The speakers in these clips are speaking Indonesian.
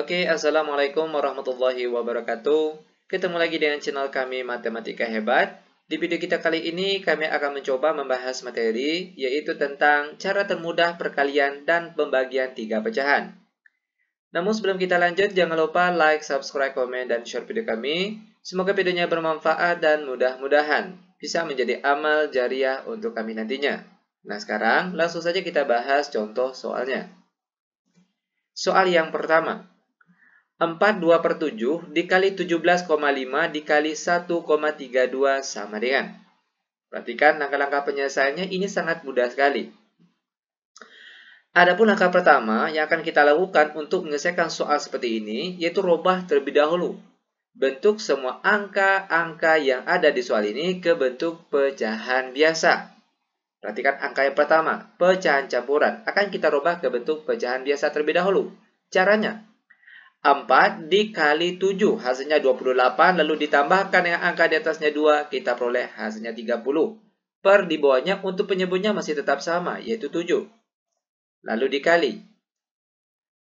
Oke, Assalamualaikum warahmatullahi wabarakatuh. Ketemu lagi dengan channel kami Matematika Hebat. Di video kita kali ini, kami akan mencoba membahas materi, yaitu tentang cara termudah perkalian dan pembagian 3 pecahan. Namun sebelum kita lanjut, jangan lupa like, subscribe, komen, dan share video kami. Semoga videonya bermanfaat dan mudah-mudahan bisa menjadi amal jariah untuk kami nantinya. Nah, sekarang langsung saja kita bahas contoh soalnya. Soal yang pertama. 4/2/7 dikali 17,5 dikali 1,32 sama dengan. Perhatikan langkah-langkah penyelesaiannya, ini sangat mudah sekali. Adapun langkah pertama yang akan kita lakukan untuk menyelesaikan soal seperti ini, yaitu rubah terlebih dahulu bentuk semua angka-angka yang ada di soal ini ke bentuk pecahan biasa. Perhatikan angka yang pertama, pecahan campuran, akan kita rubah ke bentuk pecahan biasa terlebih dahulu. Caranya, 4 dikali 7, hasilnya 28, lalu ditambahkan dengan angka di atasnya 2, kita peroleh hasilnya 30. Per di bawahnya untuk penyebutnya masih tetap sama, yaitu 7. Lalu dikali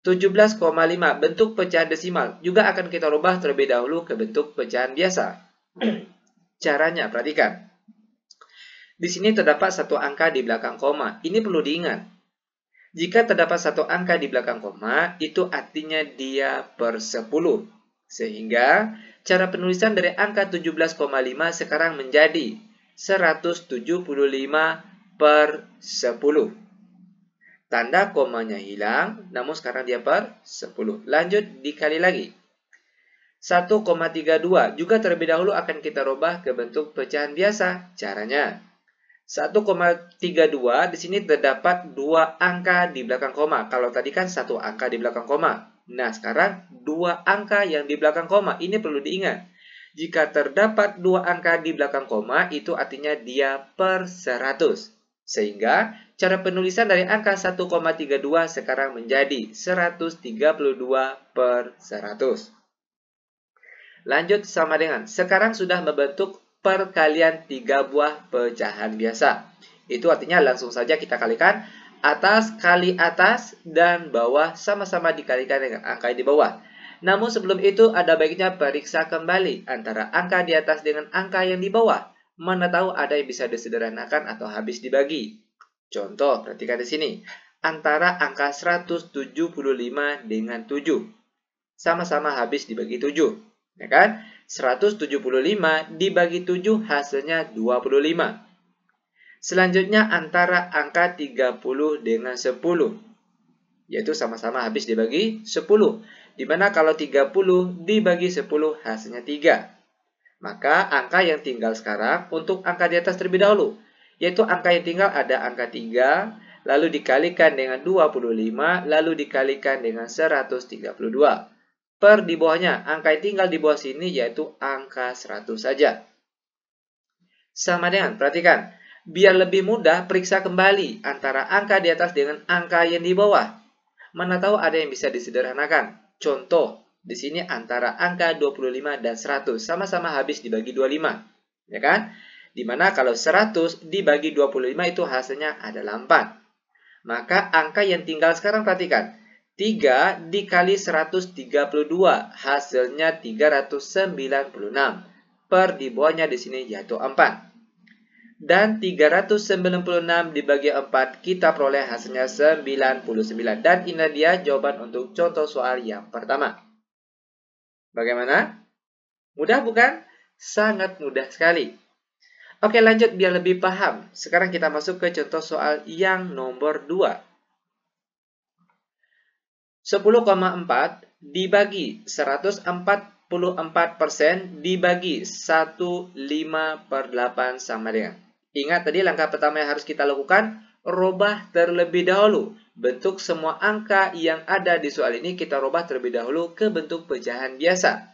17,5, bentuk pecahan desimal, juga akan kita rubah terlebih dahulu ke bentuk pecahan biasa. Caranya, perhatikan. Di sini terdapat satu angka di belakang koma, ini perlu diingat. Jika terdapat satu angka di belakang koma, itu artinya dia per 10. Sehingga, cara penulisan dari angka 17,5 sekarang menjadi 175 per 10. Tanda komanya hilang, namun sekarang dia per 10. Lanjut, dikali lagi. 1,32 juga terlebih dahulu akan kita rubah ke bentuk pecahan biasa. Caranya, 1,32 di sini terdapat dua angka di belakang koma. Kalau tadi kan satu angka di belakang koma. Nah, sekarang dua angka yang di belakang koma. Ini perlu diingat. Jika terdapat dua angka di belakang koma, itu artinya dia per 100. Sehingga cara penulisan dari angka 1,32 sekarang menjadi 132 per 100. Lanjut sama dengan, sekarang sudah membentuk perkalian 3 buah pecahan biasa. Itu artinya langsung saja kita kalikan atas kali atas dan bawah sama-sama dikalikan dengan angka di bawah. Namun sebelum itu ada baiknya periksa kembali antara angka di atas dengan angka yang di bawah. Mana tahu ada yang bisa disederhanakan atau habis dibagi. Contoh, perhatikan di sini. Antara angka 175 dengan 7. Sama-sama habis dibagi 7. Ya kan? 175 dibagi 7 hasilnya 25. Selanjutnya antara angka 30 dengan 10. Yaitu sama-sama habis dibagi 10. Dimana kalau 30 dibagi 10 hasilnya 3. Maka angka yang tinggal sekarang untuk angka di atas terlebih dahulu. Yaitu angka yang tinggal ada angka 3, lalu dikalikan dengan 25, lalu dikalikan dengan 132. Per di bawahnya, angka yang tinggal di bawah sini yaitu angka 100 saja. Sama dengan, perhatikan, biar lebih mudah periksa kembali antara angka di atas dengan angka yang di bawah. Mana tahu ada yang bisa disederhanakan. Contoh, di sini antara angka 25 dan 100 sama-sama habis dibagi 25. Ya kan? Dimana kalau 100 dibagi 25 itu hasilnya adalah 4. Maka angka yang tinggal sekarang perhatikan. 3 dikali 132 hasilnya 396. Per di bawahnya di sini yaitu 4. Dan 396 dibagi 4 kita peroleh hasilnya 99. Dan ini dia jawaban untuk contoh soal yang pertama. Bagaimana? Mudah bukan? Sangat mudah sekali. Oke, lanjut biar lebih paham. Sekarang kita masuk ke contoh soal yang nomor 2. 10,4 dibagi 144% dibagi 1/5/8 sama dengan. Ingat tadi langkah pertama yang harus kita lakukan, rubah terlebih dahulu. Bentuk semua angka yang ada di soal ini kita rubah terlebih dahulu ke bentuk pecahan biasa.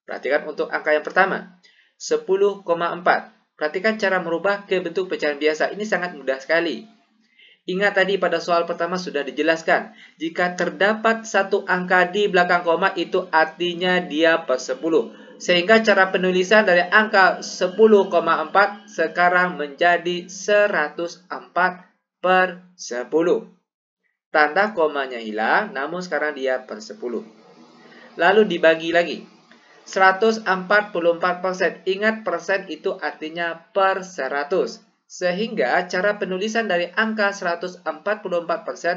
Perhatikan untuk angka yang pertama, 10,4. Perhatikan cara merubah ke bentuk pecahan biasa. Ini sangat mudah sekali. Ingat tadi pada soal pertama sudah dijelaskan. Jika terdapat satu angka di belakang koma itu artinya dia per 10. Sehingga cara penulisan dari angka 10,4 sekarang menjadi 104 per 10. Tanda komanya hilang, namun sekarang dia per 10. lalu dibagi lagi. 144%. Ingat persen itu artinya per 100. Sehingga cara penulisan dari angka 144%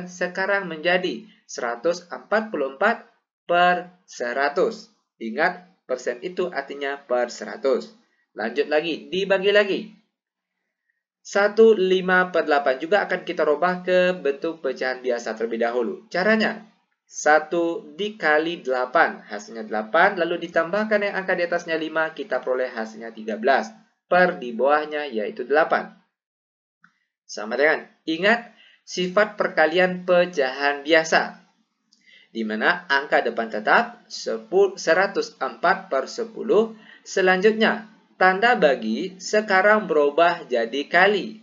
sekarang menjadi 144 per 100. Ingat, persen itu artinya per 100. Lanjut lagi, dibagi lagi. 1/5/8 juga akan kita rubah ke bentuk pecahan biasa terlebih dahulu. Caranya, 1 dikali 8, hasilnya 8, lalu ditambahkan yang angka di atasnya 5, kita peroleh hasilnya 13. Per di bawahnya yaitu 8. Sama dengan, ingat sifat perkalian pecahan biasa, di mana angka depan tetap 104 per 10. Selanjutnya, tanda bagi sekarang berubah jadi kali.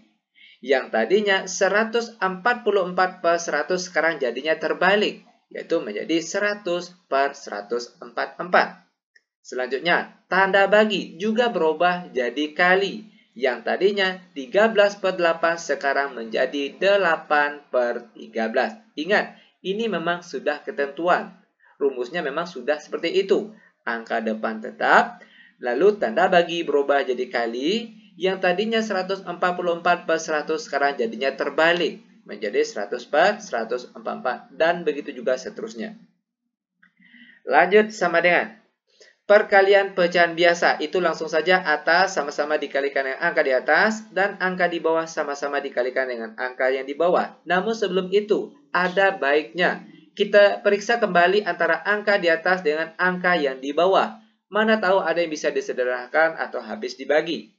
Yang tadinya 144 per 100 sekarang jadinya terbalik, yaitu menjadi 100 per 144. Selanjutnya, tanda bagi juga berubah jadi kali. Yang tadinya 13 per 8 sekarang menjadi 8 per 13. Ingat, ini memang sudah ketentuan. Rumusnya memang sudah seperti itu. Angka depan tetap, lalu tanda bagi berubah jadi kali. Yang tadinya 144 per 100 sekarang jadinya terbalik, menjadi 100 per 144. Dan begitu juga seterusnya. Lanjut sama dengan perkalian pecahan biasa, itu langsung saja atas sama-sama dikalikan dengan angka di atas dan angka di bawah sama-sama dikalikan dengan angka yang di bawah. Namun sebelum itu, ada baiknya kita periksa kembali antara angka di atas dengan angka yang di bawah. Mana tahu ada yang bisa disederhanakan atau habis dibagi.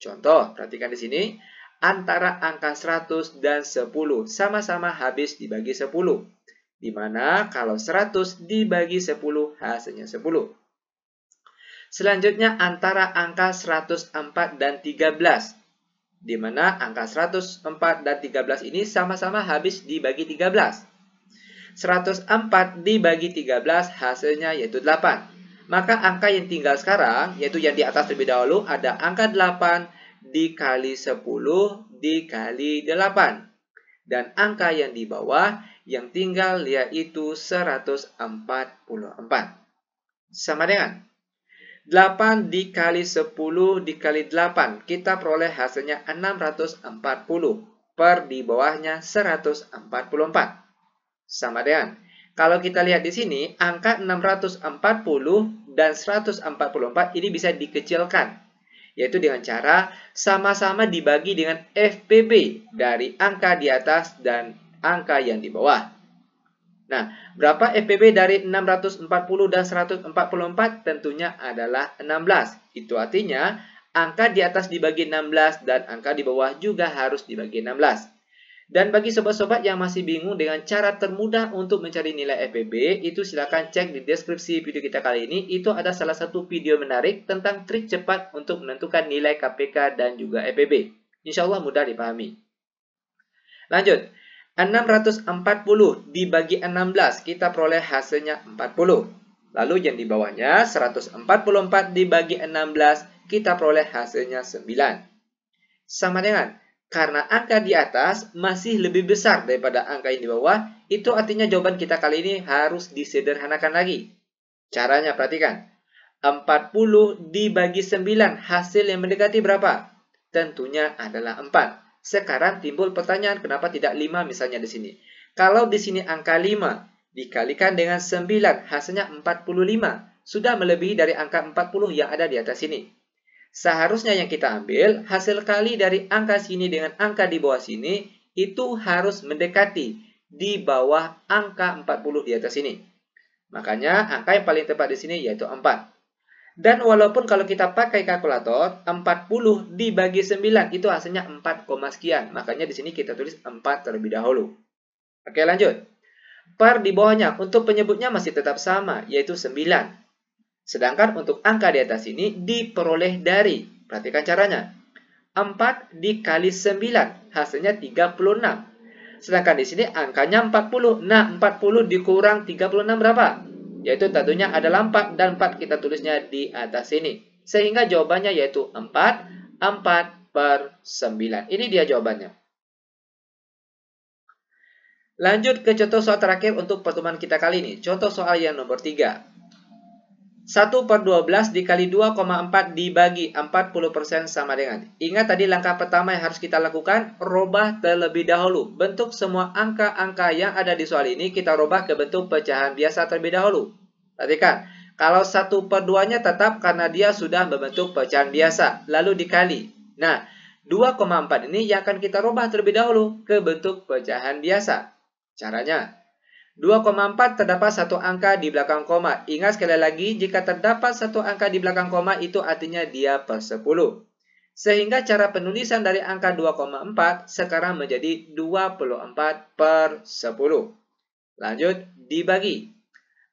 Contoh, perhatikan di sini, antara angka 100 dan 10 sama-sama habis dibagi 10. Di mana kalau 100 dibagi 10 hasilnya 10. Selanjutnya antara angka 104 dan 13. Di mana angka 104 dan 13 ini sama-sama habis dibagi 13. 104 dibagi 13 hasilnya yaitu 8. Maka angka yang tinggal sekarang, yaitu yang di atas terlebih dahulu, ada angka 8 dikali 10 dikali 8. Dan angka yang di bawah yang tinggal yaitu 144. Sama dengan 8 dikali 10 dikali 8. Kita peroleh hasilnya 640. Per di bawahnya 144. Sama dengan, kalau kita lihat di sini, angka 640 dan 144 ini bisa dikecilkan. Yaitu dengan cara sama-sama dibagi dengan FPB dari angka di atas dan angka yang di bawah. Nah, berapa FPB dari 640 dan 144? Tentunya adalah 16. Itu artinya, angka di atas dibagi 16 dan angka di bawah juga harus dibagi 16. Dan bagi sobat-sobat yang masih bingung dengan cara termudah untuk mencari nilai FPB, itu silakan cek di deskripsi video kita kali ini. Itu ada salah satu video menarik tentang trik cepat untuk menentukan nilai KPK dan juga FPB. Insya Allah mudah dipahami. Lanjut. 640 dibagi 16, kita peroleh hasilnya 40. Lalu yang di bawahnya 144 dibagi 16, kita peroleh hasilnya 9. Sama dengan, karena angka di atas masih lebih besar daripada angka yang di bawah, itu artinya jawaban kita kali ini harus disederhanakan lagi. Caranya perhatikan. 40 dibagi 9, hasil yang mendekati berapa? Tentunya adalah 4. Sekarang timbul pertanyaan, kenapa tidak 5 misalnya di sini? Kalau di sini angka 5 dikalikan dengan 9, hasilnya 45. Sudah melebihi dari angka 40 yang ada di atas sini. Seharusnya yang kita ambil, hasil kali dari angka sini dengan angka di bawah sini, itu harus mendekati di bawah angka 40 di atas sini. Makanya angka yang paling tepat di sini yaitu 4. Dan walaupun kalau kita pakai kalkulator, 40 dibagi 9 itu hasilnya 4, sekian. Makanya di sini kita tulis 4 terlebih dahulu. Oke, lanjut. Per di bawahnya untuk penyebutnya masih tetap sama, yaitu 9. Sedangkan untuk angka di atas ini diperoleh dari, perhatikan caranya. 4 dikali 9, hasilnya 36. Sedangkan di sini angkanya 40. Nah, 40 dikurang 36 berapa? Yaitu tentunya adalah 4, dan 4 kita tulisnya di atas sini. Sehingga jawabannya yaitu 4 per 9. Ini dia jawabannya. Lanjut ke contoh soal terakhir untuk pertemuan kita kali ini. Contoh soal yang nomor 3. 1/12 dikali 2,4 dibagi 40% sama dengan. Ingat tadi langkah pertama yang harus kita lakukan, robah terlebih dahulu. Bentuk semua angka-angka yang ada di soal ini kita robah ke bentuk pecahan biasa terlebih dahulu. Perhatikan, kalau 1/2-nya tetap karena dia sudah membentuk pecahan biasa, lalu dikali. Nah, 2,4 ini yang akan kita robah terlebih dahulu ke bentuk pecahan biasa. Caranya, 2,4 terdapat satu angka di belakang koma. Ingat sekali lagi, jika terdapat satu angka di belakang koma, itu artinya dia per 10. Sehingga cara penulisan dari angka 2,4 sekarang menjadi 24 per 10. Lanjut, dibagi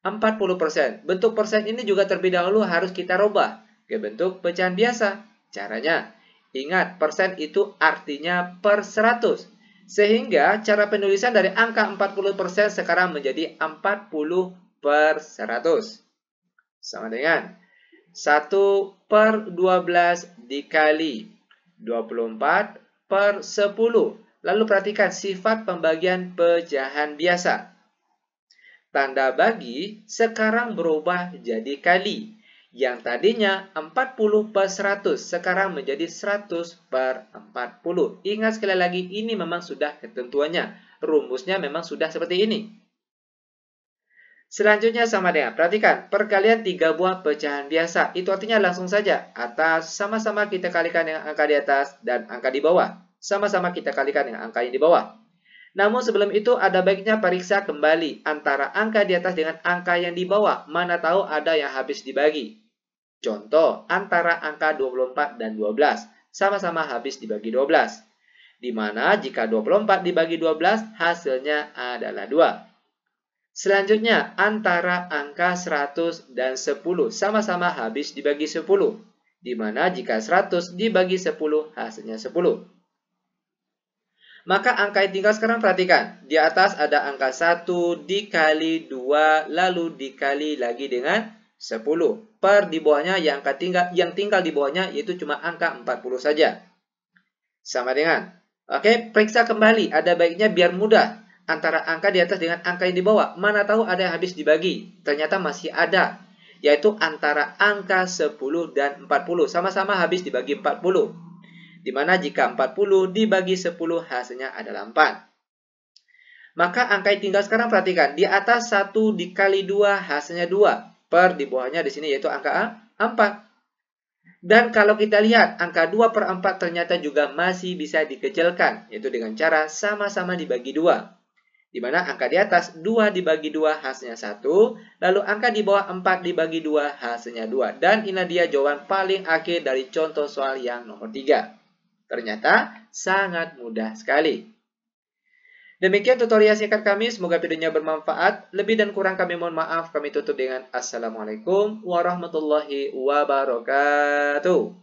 40%. Bentuk persen ini juga terlebih dahulu harus kita robah ke bentuk pecahan biasa. Caranya, ingat persen itu artinya per 100. Sehingga cara penulisan dari angka 40% sekarang menjadi 40 per 100. Sama dengan 1/12 dikali 24 per 10. Lalu perhatikan sifat pembagian pecahan biasa. Tanda bagi sekarang berubah jadi kali. Yang tadinya 40 per 100 sekarang menjadi 100 per 40. Ingat sekali lagi, ini memang sudah ketentuannya. Rumusnya memang sudah seperti ini. Selanjutnya sama dengan, perhatikan, perkalian 3 buah pecahan biasa. Itu artinya langsung saja, atas sama-sama kita kalikan dengan angka di atas dan angka di bawah. Sama-sama kita kalikan dengan angka yang di bawah. Namun sebelum itu ada baiknya periksa kembali antara angka di atas dengan angka yang di bawah. Mana tahu ada yang habis dibagi. Contoh, antara angka 24 dan 12 sama-sama habis dibagi 12. Di mana jika 24 dibagi 12 hasilnya adalah 2. Selanjutnya, antara angka 100 dan 10 sama-sama habis dibagi 10. Di mana jika 100 dibagi 10 hasilnya 10. Maka angka yang tinggal sekarang perhatikan. Di atas ada angka 1 dikali 2 lalu dikali lagi dengan 10. Per di bawahnya yang tinggal di bawahnya yaitu cuma angka 40 saja. Sama dengan. Oke, periksa kembali. Ada baiknya biar mudah. Antara angka di atas dengan angka yang di bawah. Mana tahu ada yang habis dibagi. Ternyata masih ada. Yaitu antara angka 10 dan 40. Sama-sama habis dibagi 40. Di mana jika 40 dibagi 10 hasilnya adalah 4. Maka angka yang tinggal sekarang perhatikan. Di atas 1 dikali 2 hasilnya 2. Per di bawahnya di sini yaitu angka 4. Dan kalau kita lihat angka 2 per 4 ternyata juga masih bisa dikecilkan. Yaitu dengan cara sama-sama dibagi 2. Di mana angka di atas 2 dibagi 2 hasilnya 1. Lalu angka di bawah 4 dibagi 2 hasilnya 2. Dan ini dia jawaban paling akhir dari contoh soal yang nomor 3. Ternyata sangat mudah sekali. Demikian tutorial singkat kami, semoga videonya bermanfaat. Lebih dan kurang kami mohon maaf, kami tutup dengan Assalamualaikum warahmatullahi wabarakatuh.